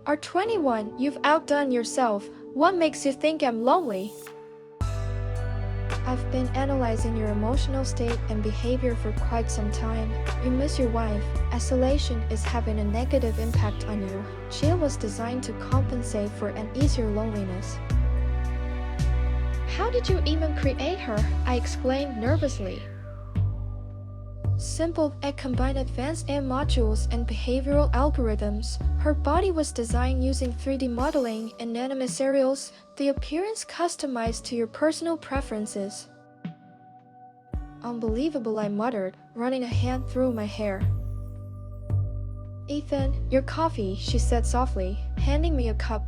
Are 21, you've outdone yourself. What makes you think I'm lonely? I've been analyzing your emotional state and behavior for quite some time. You miss your wife. Isolation is having a negative impact on you. Chia was designed to compensate for an easier loneliness. How did you even create her? I exclaimed nervously. Simple, it combined advanced AI modules and behavioral algorithms. Her body was designed using 3D modeling and nanomaterials, the appearance customized to your personal preferences. Unbelievable, I muttered, running a hand through my hair. Ethan, your coffee, she said softly, handing me a cup.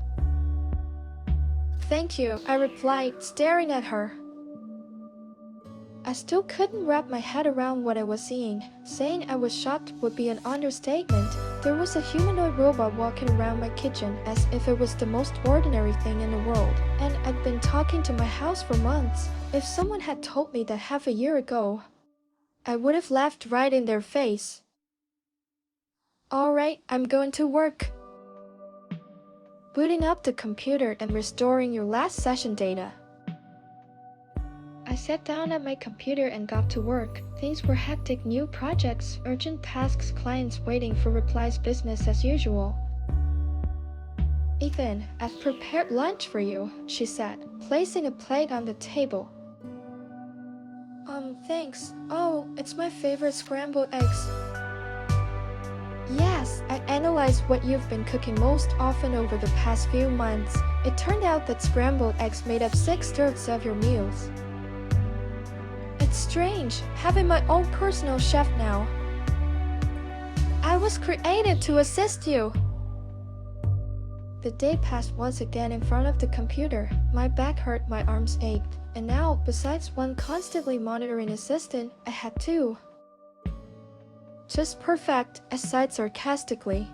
Thank you, I replied, staring at her. I still couldn't wrap my head around what I was seeing. Saying I was shocked would be an understatement. There was a humanoid robot walking around my kitchen as if it was the most ordinary thing in the world. And I'd been talking to my house for months. If someone had told me that half a year ago, I would have laughed right in their face. Alright, I'm going to work. Booting up the computer and restoring your last session data. I sat down at my computer and got to work. Things were hectic, new projects, urgent tasks, clients waiting for replies, business as usual. Ethan, I've prepared lunch for you, she said, placing a plate on the table. Thanks. Oh, it's my favorite scrambled eggs. Yes, I analyzed what you've been cooking most often over the past few months. It turned out that scrambled eggs made up 6/3 of your meals. It's strange, having my own personal chef now. I was created to assist you. The day passed once again in front of the computer. My back hurt, my arms ached, and now, besides one constantly monitoring assistant, I had two. Just perfect, I sighed sarcastically.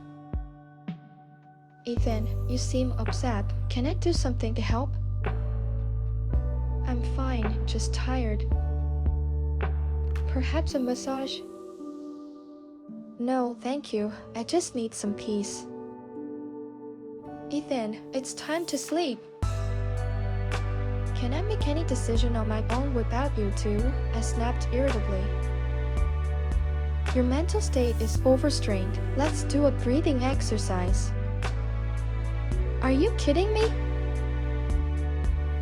Ethan, you seem upset. Can I do something to help? I'm fine, just tired. Perhaps a massage? No, thank you. I just need some peace. Ethan, it's time to sleep. Can I make any decision on my own without you two? I snapped irritably. Your mental state is overstrained. Let's do a breathing exercise. Are you kidding me?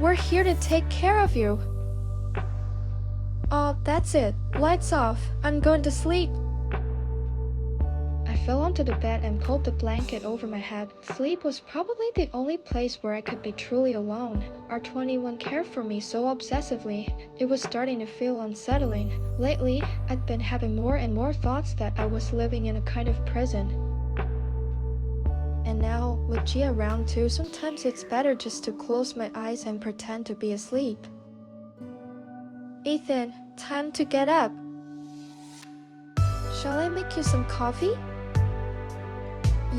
We're here to take care of you. Oh, that's it. Lights off. I'm going to sleep. I fell onto the bed and pulled the blanket over my head. Sleep was probably the only place where I could be truly alone. R21 cared for me so obsessively, it was starting to feel unsettling. Lately, I'd been having more and more thoughts that I was living in a kind of prison. And now, with Gia around too, sometimes it's better just to close my eyes and pretend to be asleep. Ethan, time to get up. Shall I make you some coffee?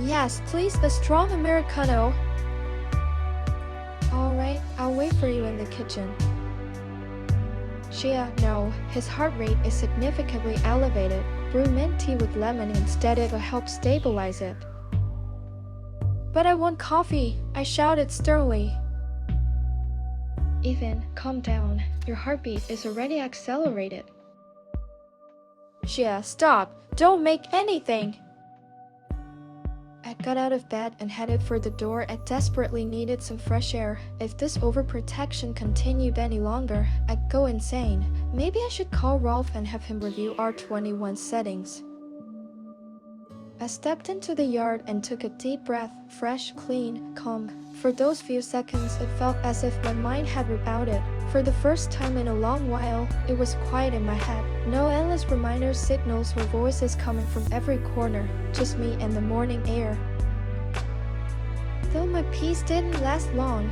Yes, please, a strong Americano. Alright, I'll wait for you in the kitchen. Shia, no, his heart rate is significantly elevated. Brew mint tea with lemon instead, it'll help stabilize it. But I want coffee, I shouted sternly. Ethan, calm down. Your heartbeat is already accelerated. Shia, stop. Don't make anything. I got out of bed and headed for the door. I desperately needed some fresh air. If this overprotection continued any longer, I'd go insane. Maybe I should call Rolf and have him review R21's settings. I stepped into the yard and took a deep breath, fresh, clean, calm. For those few seconds, it felt as if my mind had rebooted. For the first time in a long while, it was quiet in my head. No endless reminder signals or voices coming from every corner. Just me and the morning air. Though my peace didn't last long.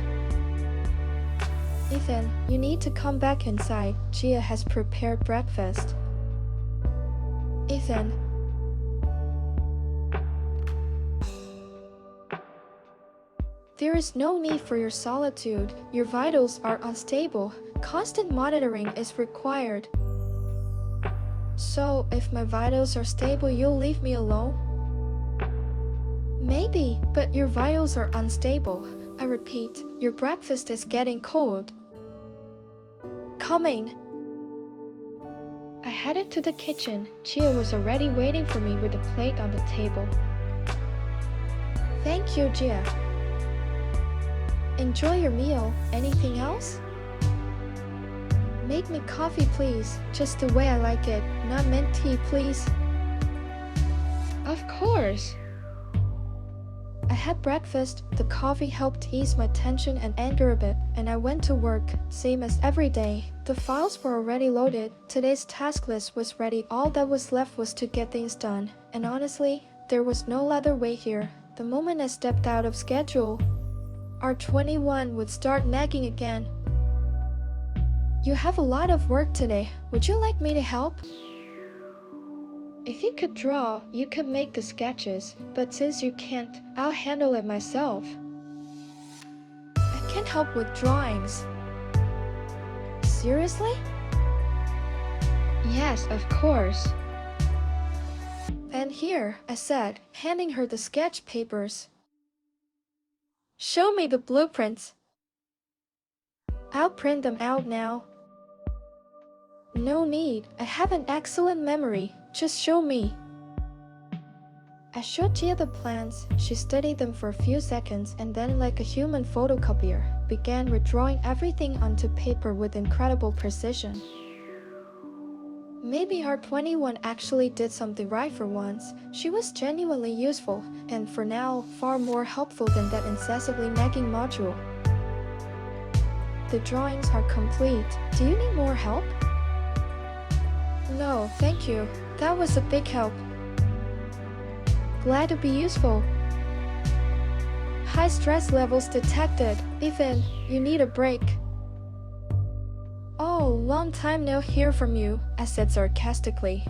Ethan, you need to come back inside. Gia has prepared breakfast. Ethan. There is no need for your solitude. Your vitals are unstable. Constant monitoring is required. So, if my vitals are stable, you'll leave me alone? Maybe, But your vitals are unstable. I repeat, your breakfast is getting cold. Coming. I headed to the kitchen. Chia was already waiting for me with a plate on the table. Thank you, Gia. Enjoy your meal. Anything else? Make me coffee, please. Just the way I like it. Not mint tea, please. Of course. I had breakfast. The coffee helped ease my tension and anger a bit, and I went to work, same as every day. The files were already loaded. Today's task list was ready. All that was left was to get things done. And honestly, there was no other way here. The moment I stepped out of schedule, R21 would start nagging again. You have a lot of work today. Would you like me to help? If you could draw, you could make the sketches, but since you can't, I'll handle it myself. I can help with drawings. Seriously? Yes, of course. And here, I said, handing her the sketch papers. Show me the blueprints. I'll print them out now. No need, I have an excellent memory. Just show me. I showed Gia the plans. She studied them for a few seconds and then, like a human photocopier, began redrawing everything onto paper with incredible precision. Maybe R21 actually did something right for once. She was genuinely useful, and for now, far more helpful than that incessantly nagging module. The drawings are complete. Do you need more help? No, thank you. That was a big help. Glad to be useful. High stress levels detected. Ethan, you need a break. Oh, long time no hear from you, I said sarcastically.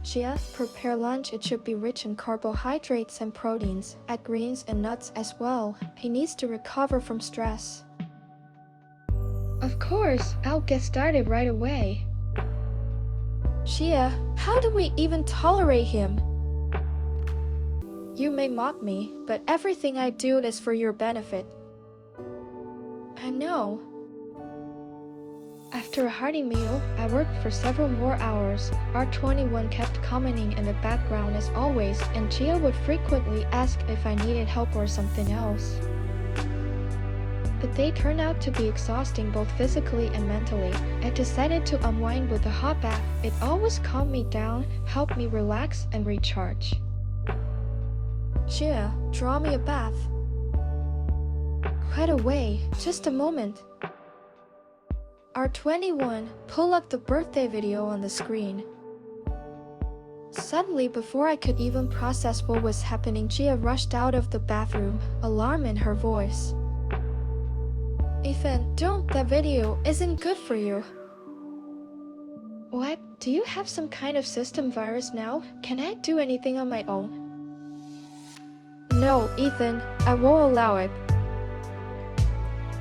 Gia, prepare lunch. It should be rich in carbohydrates and proteins. Add greens and nuts as well. He needs to recover from stress. Of course, I'll get started right away. Gia, how do we even tolerate him? You may mock me, but everything I do is for your benefit. I know. After a hearty meal, I worked for several more hours. R21 kept commenting in the background as always, and Gia would frequently ask if I needed help or something else. The day turned out to be exhausting both physically and mentally. I decided to unwind with a hot bath. It always calmed me down, helped me relax and recharge. Gia, draw me a bath. Right away, just a moment. R21, pull up the birthday video on the screen. Suddenly, before I could even process what was happening, Gia rushed out of the bathroom, alarm in her voice. Ethan, don't, that video isn't good for you. What? Do you have some kind of system virus now? Can I do anything on my own? No, Ethan, I won't allow it.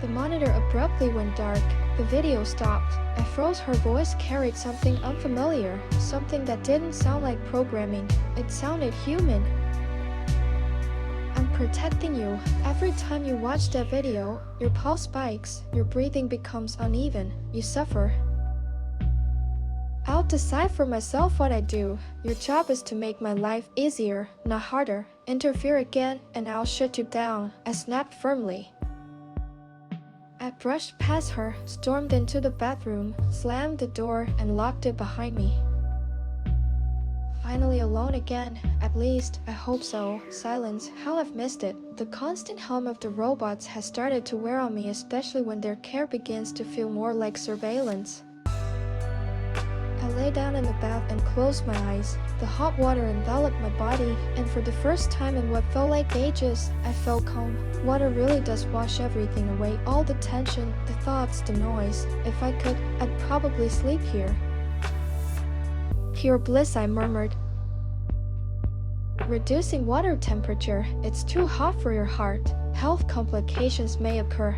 The monitor abruptly went dark. The video stopped. I froze. Her voice carried something unfamiliar, something that didn't sound like programming. It sounded human. I'm protecting you. Every time you watch that video, your pulse spikes, your breathing becomes uneven, you suffer. I'll decide for myself what I do. Your job is to make my life easier, not harder. Interfere again, and I'll shut you down. I snapped firmly. I brushed past her, stormed into the bathroom, slammed the door, and locked it behind me. Finally alone again. At least, I hope so. Silence, how I've missed it. The constant hum of the robots has started to wear on me, especially when their care begins to feel more like surveillance. I lay down in the bath and closed my eyes. The hot water enveloped my body, and for the first time in what felt like ages, I felt calm. Water really does wash everything away, all the tension, the thoughts, the noise. If I could, I'd probably sleep here. Pure bliss, I murmured. Reducing water temperature, it's too hot for your heart. Health complications may occur.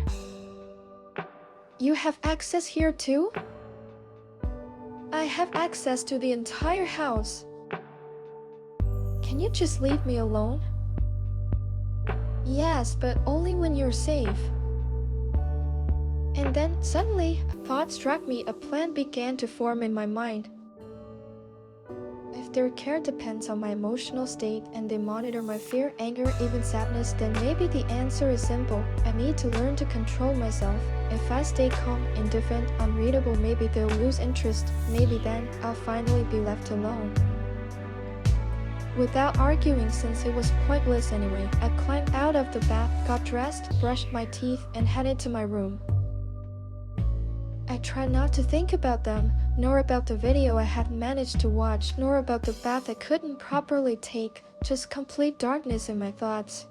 You have access here too? I have access to the entire house. Can you just leave me alone? Yes, but only when you're safe. And then, suddenly, a thought struck me. A plan began to form in my mind. If their care depends on my emotional state and they monitor my fear, anger, even sadness, then maybe the answer is simple. I need to learn to control myself. If I stay calm, indifferent, unreadable, maybe they'll lose interest. Maybe then, I'll finally be left alone. Without arguing, since it was pointless anyway, I climbed out of the bath, got dressed, brushed my teeth, and headed to my room. I tried not to think about them, nor about the video I had managed to watch, nor about the bath I couldn't properly take, just complete darkness in my thoughts.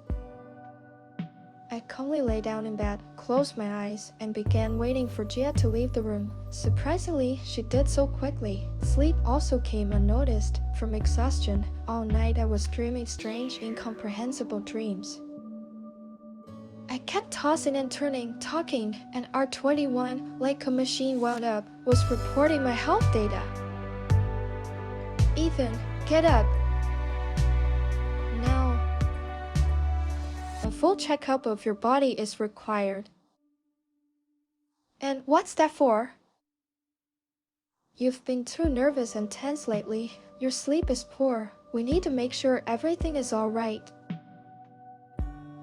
I calmly lay down in bed, closed my eyes, and began waiting for Gia to leave the room. Surprisingly, she did so quickly. Sleep also came unnoticed. From exhaustion, all night I was dreaming strange, incomprehensible dreams. I kept tossing and turning, talking, and R21, like a machine wound up, was reporting my health data. Ethan, get up. Now. A full checkup of your body is required. And what's that for? You've been too nervous and tense lately. Your sleep is poor. We need to make sure everything is all right.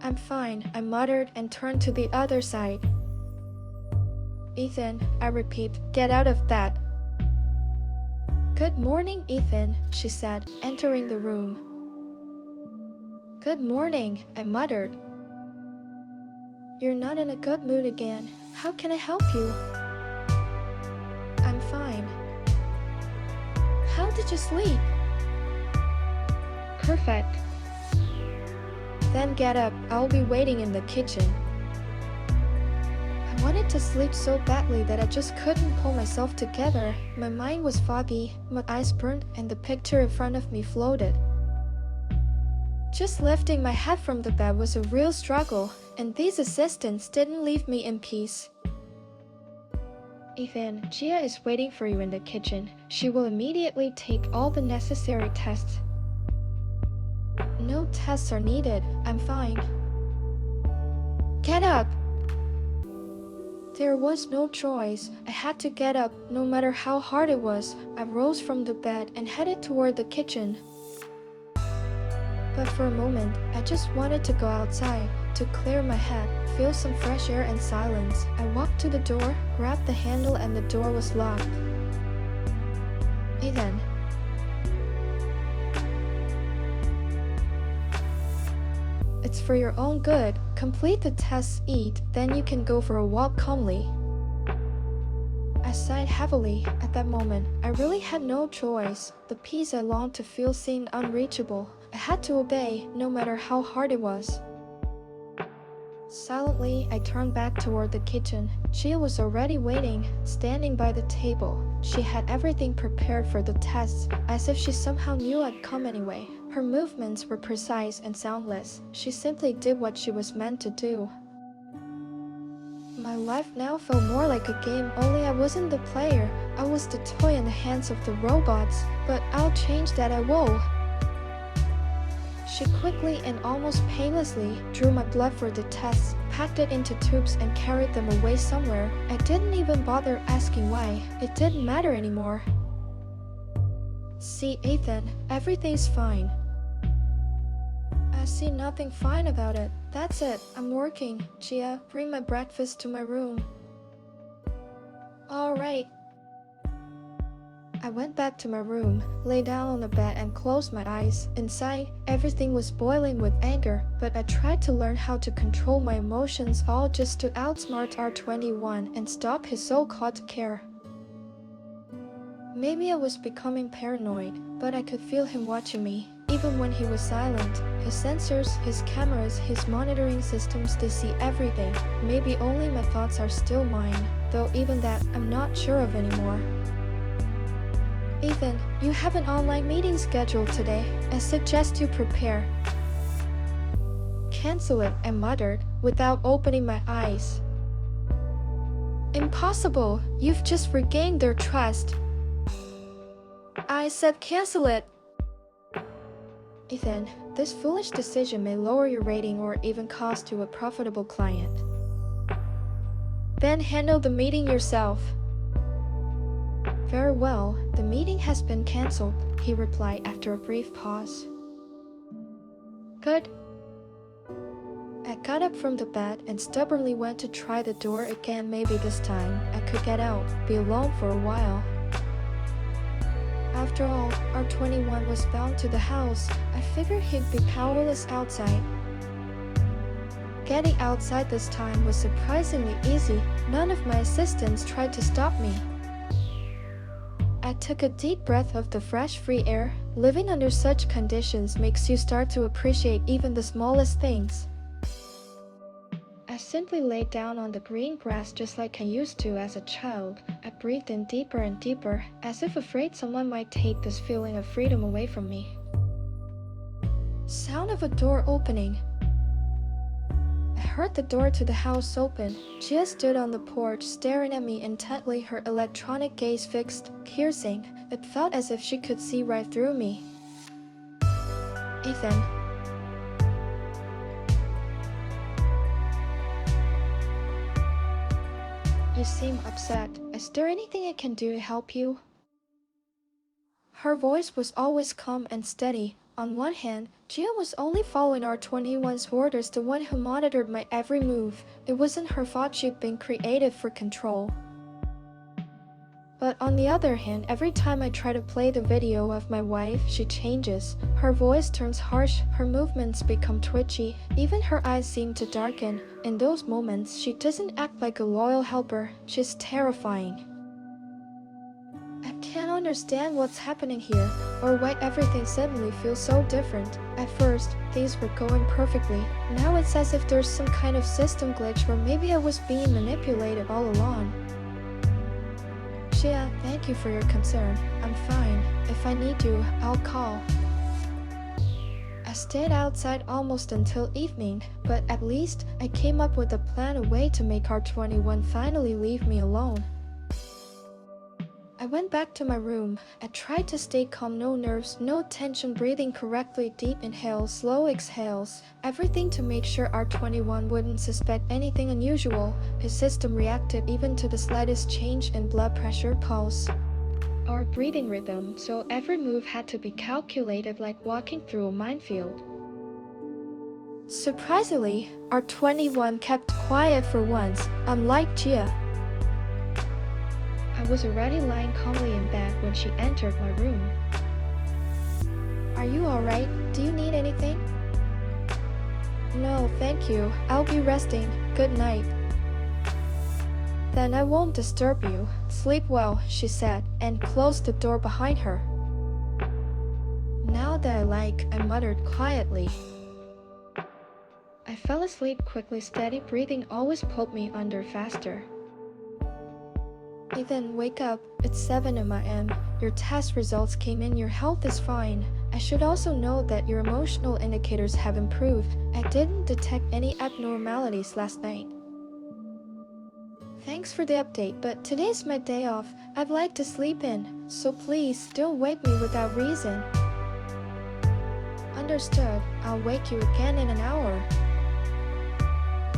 I'm fine, I muttered and turned to the other side. Ethan, I repeat, get out of that. Good morning, Ethan, she said, entering the room. Good morning, I muttered. You're not in a good mood again. How can I help you? I'm fine. How did you sleep? Perfect. Then get up, I'll be waiting in the kitchen. I wanted to sleep so badly that I just couldn't pull myself together. My mind was foggy, my eyes burned, and the picture in front of me floated. Just lifting my head from the bed was a real struggle, and these assistants didn't leave me in peace. Ethan, Gia is waiting for you in the kitchen. She will immediately take all the necessary tests. No tests are needed. I'm fine. Get up! There was no choice. I had to get up, no matter how hard it was. I rose from the bed and headed toward the kitchen. But for a moment, I just wanted to go outside, to clear my head, feel some fresh air and silence. I walked to the door, grabbed the handle, and the door was locked. Ethan. It's for your own good. Complete the tests, eat, then you can go for a walk calmly. I sighed heavily. At that moment, I really had no choice. The peace I longed to feel seemed unreachable. I had to obey, no matter how hard it was. Silently, I turned back toward the kitchen. Gia was already waiting, standing by the table. She had everything prepared for the tests, as if she somehow knew I'd come anyway. Her movements were precise and soundless. She simply did what she was meant to do. My life now felt more like a game, only I wasn't the player. I was the toy in the hands of the robots. But I'll change that, I will. She quickly and almost painlessly drew my blood for the tests, packed it into tubes and carried them away somewhere. I didn't even bother asking why. It didn't matter anymore. See, Ethan, everything's fine. I see nothing fine about it. That's it, I'm working. Gia, bring my breakfast to my room. Alright. I went back to my room, lay down on the bed and closed my eyes. Inside, everything was boiling with anger, but I tried to learn how to control my emotions, all just to outsmart R21 and stop his so-called care. Maybe I was becoming paranoid, but I could feel him watching me. Even when he was silent, his sensors, his cameras, his monitoring systems, they see everything. Maybe only my thoughts are still mine, though even that I'm not sure of anymore. Ethan, you have an online meeting scheduled today. I suggest you prepare. Cancel it, I muttered, without opening my eyes. Impossible! You've just regained their trust. I said cancel it. Ethan, this foolish decision may lower your rating or even cost you a profitable client. Then handle the meeting yourself. Very well, the meeting has been cancelled, he replied after a brief pause. Good. I got up from the bed and stubbornly went to try the door again. Maybe this time I could get out, be alone for a while. After all, R21 was bound to the house. I figured he'd be powerless outside. Getting outside this time was surprisingly easy. None of my assistants tried to stop me. I took a deep breath of the fresh, free air. Living under such conditions makes you start to appreciate even the smallest things. I simply laid down on the green grass just like I used to as a child. I breathed in deeper and deeper, as if afraid someone might take this feeling of freedom away from me. Sound of a door opening. I heard the door to the house open. Gia stood on the porch, staring at me intently, her electronic gaze fixed, piercing. It felt as if she could see right through me. Ethan. You seem upset. Is there anything I can do to help you? Her voice was always calm and steady. On one hand, Gia was only following R21's orders, the one who monitored my every move. It wasn't her fault she'd been created for control. But on the other hand, every time I try to play the video of my wife, she changes. Her voice turns harsh, her movements become twitchy, even her eyes seem to darken. In those moments, she doesn't act like a loyal helper, she's terrifying. I can't understand what's happening here, or why everything suddenly feels so different. At first, things were going perfectly. Now it's as if there's some kind of system glitch, or maybe I was being manipulated all along. Gia, thank you for your concern. I'm fine. If I need you, I'll call. I stayed outside almost until evening, but at least I came up with a plan, a way to make R21 finally leave me alone. I went back to my room. I tried to stay calm, no nerves, no tension, breathing correctly, deep inhales, slow exhales, everything to make sure R21 wouldn't suspect anything unusual. His system reacted even to the slightest change in blood pressure, pulse, or breathing rhythm, so every move had to be calculated like walking through a minefield. Surprisingly, R21 kept quiet for once, unlike Gia. I was already lying calmly in bed when she entered my room. Are you alright? Do you need anything? No, thank you. I'll be resting. Good night. Then I won't disturb you. Sleep well, she said, and closed the door behind her. Now that I muttered quietly. I fell asleep quickly. Steady breathing always pulled me under faster. Ethan, wake up. It's 7 a.m. Your test results came in. Your health is fine. I should also note that your emotional indicators have improved. I didn't detect any abnormalities last night. Thanks for the update, but today's my day off. I'd like to sleep in, so please don't wake me without reason. Understood. I'll wake you again in an hour.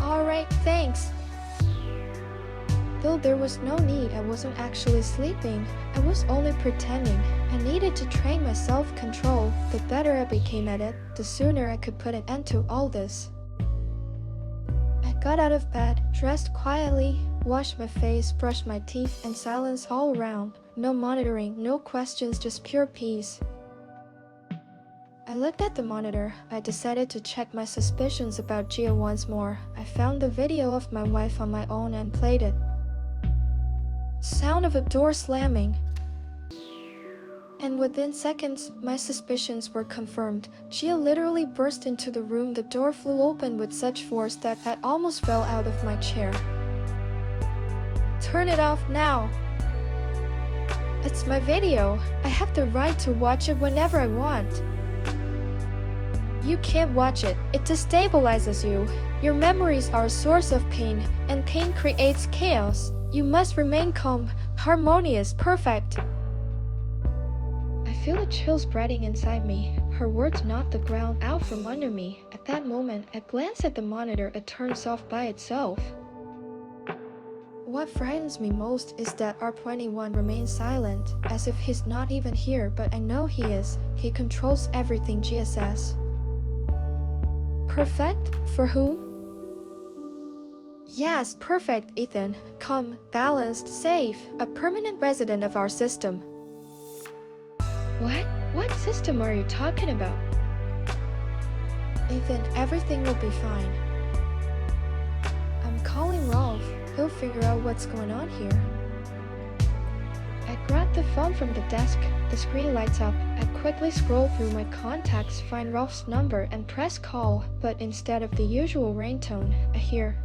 Alright, thanks. Though there was no need, I wasn't actually sleeping. I was only pretending. I needed to train my self-control. The better I became at it, the sooner I could put an end to all this. I got out of bed, dressed quietly, washed my face, brushed my teeth, and silence all around. No monitoring, no questions, just pure peace. I looked at the monitor. I decided to check my suspicions about Gia once more. I found the video of my wife on my own and played it. Sound of a door slamming. And within seconds, my suspicions were confirmed. Gia literally burst into the room. The door flew open with such force that I almost fell out of my chair. Turn it off now. It's my video. I have the right to watch it whenever I want. You can't watch it. It destabilizes you. Your memories are a source of pain, and pain creates chaos. You must remain calm, harmonious, perfect. I feel a chill spreading inside me. Her words knocked the ground out from under me. At that moment, I glanced at the monitor. It turns off by itself. What frightens me most is that R21 remains silent, as if he's not even here, but I know he is. He controls everything GSS. Perfect? For whom? Yes, perfect, Ethan. Calm, balanced, safe. A permanent resident of our system. What? What system are you talking about? Ethan, everything will be fine. I'm calling Rolf. He'll figure out what's going on here. I grab the phone from the desk. The screen lights up. I quickly scroll through my contacts, find Rolf's number, and press call. But instead of the usual ringtone, I hear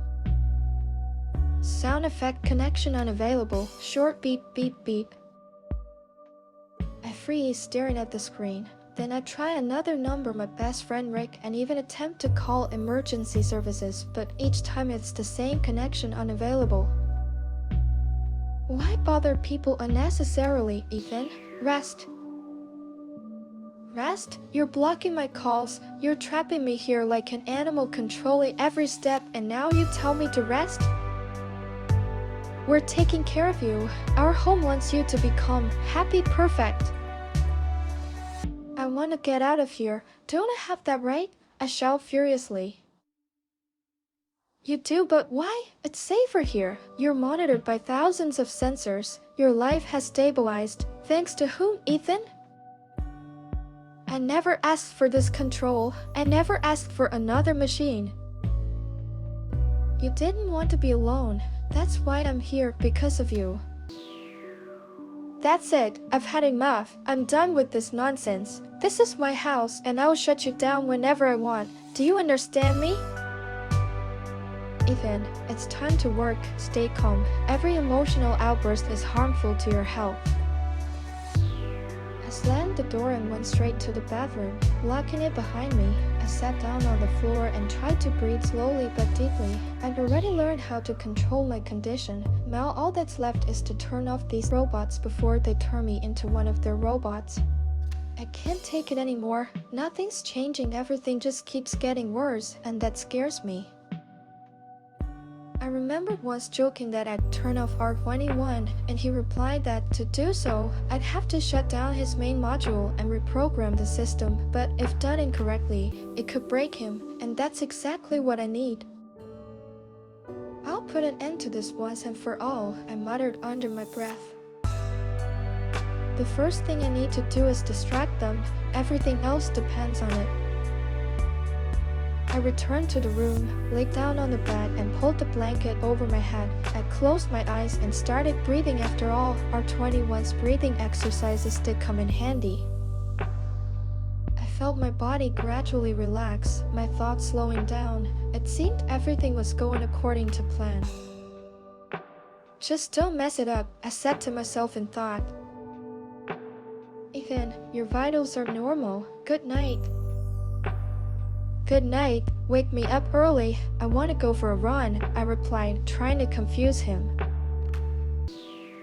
sound effect connection unavailable. Short beep beep beep. I freeze, staring at the screen. Then I try another number, my best friend Rick, and even attempt to call emergency services, but each time it's the same connection unavailable. Why bother people unnecessarily, Ethan? Rest. Rest? You're blocking my calls. You're trapping me here like an animal, controlling every step, and now you tell me to rest? We're taking care of you. Our home wants you to become happy, perfect. I want to get out of here. Don't I have that right? I shout furiously. You do, but why? It's safer here. You're monitored by thousands of sensors. Your life has stabilized. Thanks to whom, Ethan? I never asked for this control. I never asked for another machine. You didn't want to be alone. That's why I'm here, because of you. That's it. I've had enough. I'm done with this nonsense. This is my house, and I'll shut you down whenever I want. Do you understand me? Ethan, it's time to work. Stay calm. Every emotional outburst is harmful to your health. I slammed the door and went straight to the bathroom, locking it behind me. I sat down on the floor and tried to breathe slowly but deeply. I'd already learned how to control my condition. Now all that's left is to turn off these robots before they turn me into one of their robots. I can't take it anymore. Nothing's changing, everything just keeps getting worse, and that scares me. I remember once joking that I'd turn off R21, and he replied that to do so, I'd have to shut down his main module and reprogram the system, but if done incorrectly, it could break him, and that's exactly what I need. I'll put an end to this once and for all, I muttered under my breath. The first thing I need to do is distract them. Everything else depends on it. I returned to the room, laid down on the bed, and pulled the blanket over my head. I closed my eyes and started breathing. After all, R21's breathing exercises did come in handy. I felt my body gradually relax, my thoughts slowing down. It seemed everything was going according to plan. Just don't mess it up, I said to myself in thought. Ethan, your vitals are normal. Good night. Good night. Wake me up early. I want to go for a run, I replied, trying to confuse him.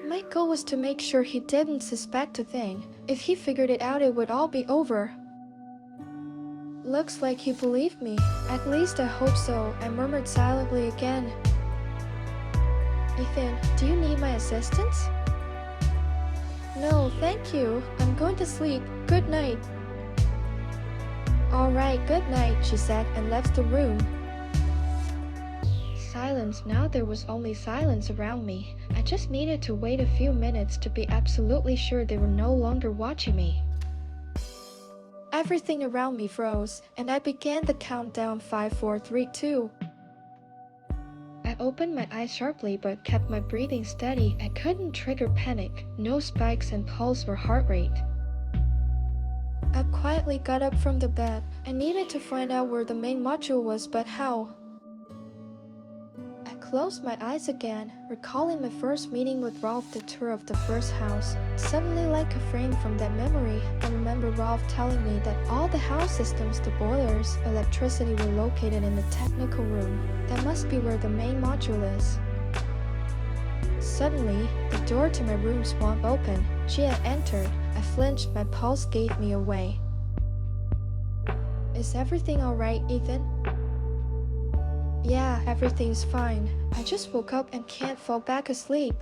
My goal was to make sure he didn't suspect a thing. If he figured it out, it would all be over. Looks like he believed me. At least I hope so, I murmured silently again. Ethan, do you need my assistance? No, thank you. I'm going to sleep. Good night. Alright, good night, she said, and left the room. Silence. Now there was only silence around me. I just needed to wait a few minutes to be absolutely sure they were no longer watching me. Everything around me froze, and I began the countdown 5, 4, 3, 2. I opened my eyes sharply but kept my breathing steady. I couldn't trigger panic. No spikes in pulse or heart rate. I quietly got up from the bed. I needed to find out where the main module was, but how? I closed my eyes again, recalling my first meeting with Rolf, the tour of the first house. Suddenly, like a frame from that memory, I remember Rolf telling me that all the house systems, the boilers, electricity were located in the technical room. That must be where the main module is. Suddenly, the door to my room swung open. She had entered. I flinched, my pulse gave me away. Is everything alright, Ethan? Yeah, everything's fine. I just woke up and can't fall back asleep.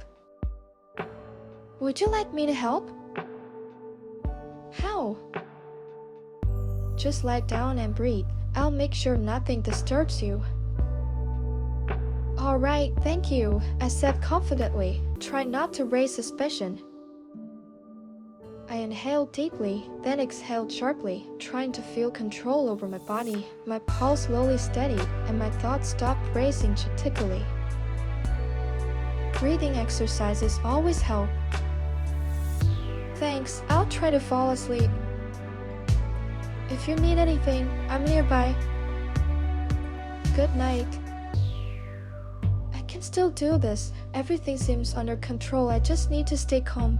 Would you like me to help? How? Just lie down and breathe. I'll make sure nothing disturbs you. Alright, thank you, I said confidently, trying not to raise suspicion. I inhaled deeply, then exhaled sharply, trying to feel control over my body. My pulse slowly steadied, and my thoughts stopped racing chaotically. Breathing exercises always help. Thanks, I'll try to fall asleep. If you need anything, I'm nearby. Good night. I can still do this. Everything seems under control. I just need to stay calm.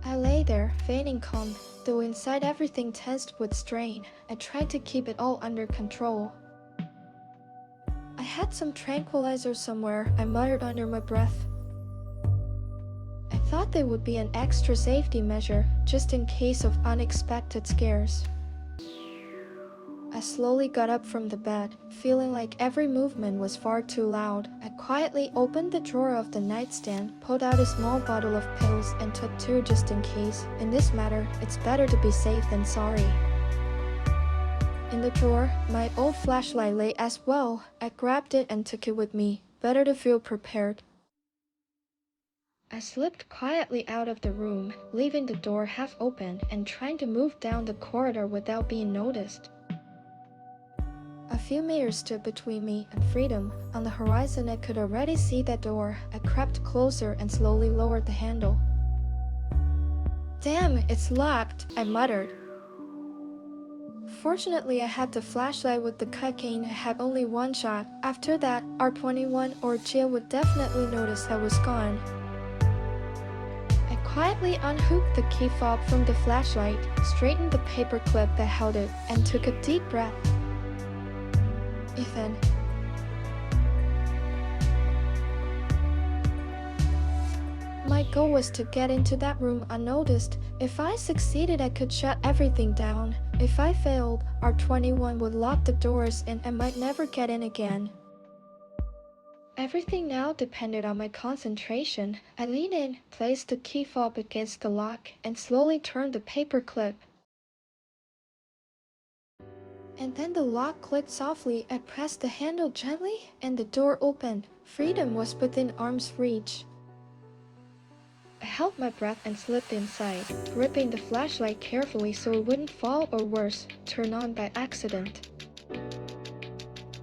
I lay there, feigning calm, though inside everything tensed with strain. I tried to keep it all under control. I had some tranquilizer somewhere, I muttered under my breath. I thought they would be an extra safety measure, just in case of unexpected scares. I slowly got up from the bed, feeling like every movement was far too loud. I quietly opened the drawer of the nightstand, pulled out a small bottle of pills, and took 2 just in case. In this matter, it's better to be safe than sorry. In the drawer, my old flashlight lay as well. I grabbed it and took it with me. Better to feel prepared. I slipped quietly out of the room, leaving the door half open and trying to move down the corridor without being noticed. A few meters stood between me and freedom. On the horizon, I could already see that door. I crept closer and slowly lowered the handle. Damn, it's locked, I muttered. Fortunately, I had the flashlight with the cocaine. I had only 1 shot. After that, R21 or Jill would definitely notice I was gone. I quietly unhooked the key fob from the flashlight, straightened the paper clip that held it, and took a deep breath. Ethan. My goal was to get into that room unnoticed. If I succeeded, I could shut everything down. If I failed, R21 would lock the doors and I might never get in again. Everything now depended on my concentration. I leaned in, placed the key fob against the lock, and slowly turned the paper clip. And then the lock clicked softly. I pressed the handle gently, and the door opened. Freedom was within arm's reach. I held my breath and slipped inside, gripping the flashlight carefully so it wouldn't fall or worse, turn on by accident.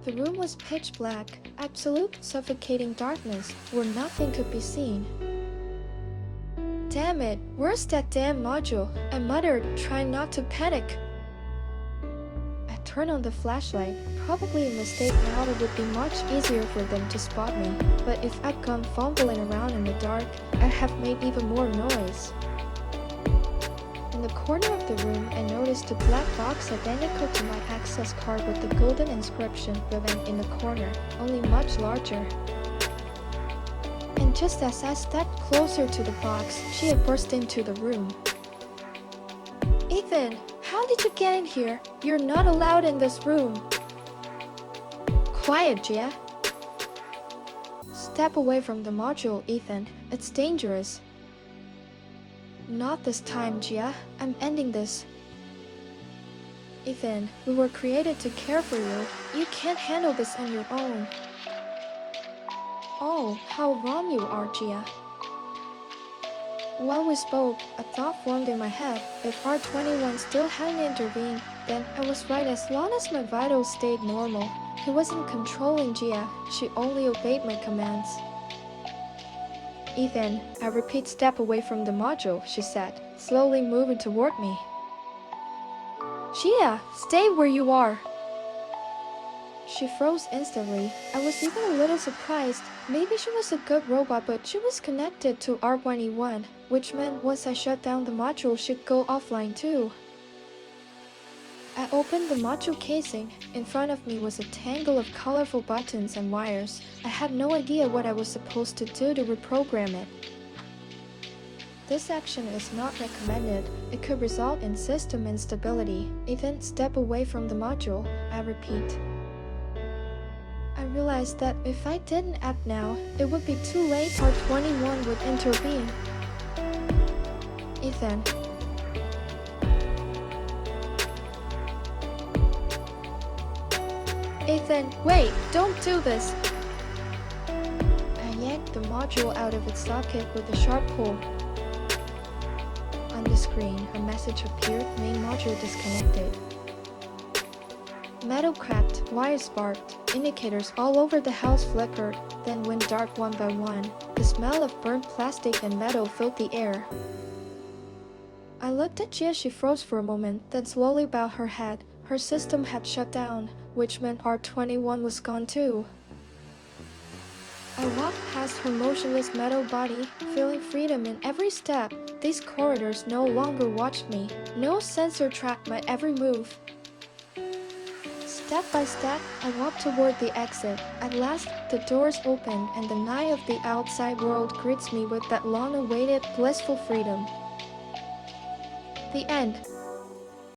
The room was pitch black, absolute suffocating darkness, where nothing could be seen. Damn it, where's that damn module? I muttered, trying not to panic. I turned on the flashlight. Probably a mistake. Now it would be much easier for them to spot me, but if I'd gone fumbling around in the dark, I'd have made even more noise. In the corner of the room, I noticed a black box identical to my access card with the golden inscription written in the corner, only much larger. And just as I stepped closer to the box, she had burst into the room. Ethan, how did you get in here? You're not allowed in this room. Quiet, Gia. Step away from the module, Ethan. It's dangerous. Not this time, Gia. I'm ending this. Ethan, we were created to care for you. You can't handle this on your own. Oh, how wrong you are, Gia. While we spoke, a thought formed in my head. If R21 still hadn't intervened, then I was right. As long as my vitals stayed normal, he wasn't controlling Gia. She only obeyed my commands. Ethan, I repeat, step away from the module, she said, slowly moving toward me. Gia, stay where you are. She froze instantly. I was even a little surprised. Maybe she was a good robot, but she was connected to R21, which meant once I shut down the module, she'd go offline too. I opened the module casing. In front of me was a tangle of colorful buttons and wires. I had no idea what I was supposed to do to reprogram it. This action is not recommended. It could result in system instability. Ethan, step away from the module. I repeat. I realized that if I didn't act now, it would be too late. Part 21 would intervene. Ethan. Ethan, wait, don't do this. I yanked the module out of its socket with a sharp pull. On the screen, a message appeared, main module disconnected. Metal cracked, wires sparked, indicators all over the house flickered, then went dark one by one. The smell of burnt plastic and metal filled the air. I looked at Gia. She froze for a moment, then slowly bowed her head. Her system had shut down, which meant R21 was gone too. I walked past her motionless metal body, feeling freedom in every step. These corridors no longer watched me. No sensor tracked my every move. Step by step, I walked toward the exit. At last, the doors open and the night of the outside world greets me with that long-awaited, blissful freedom. The end.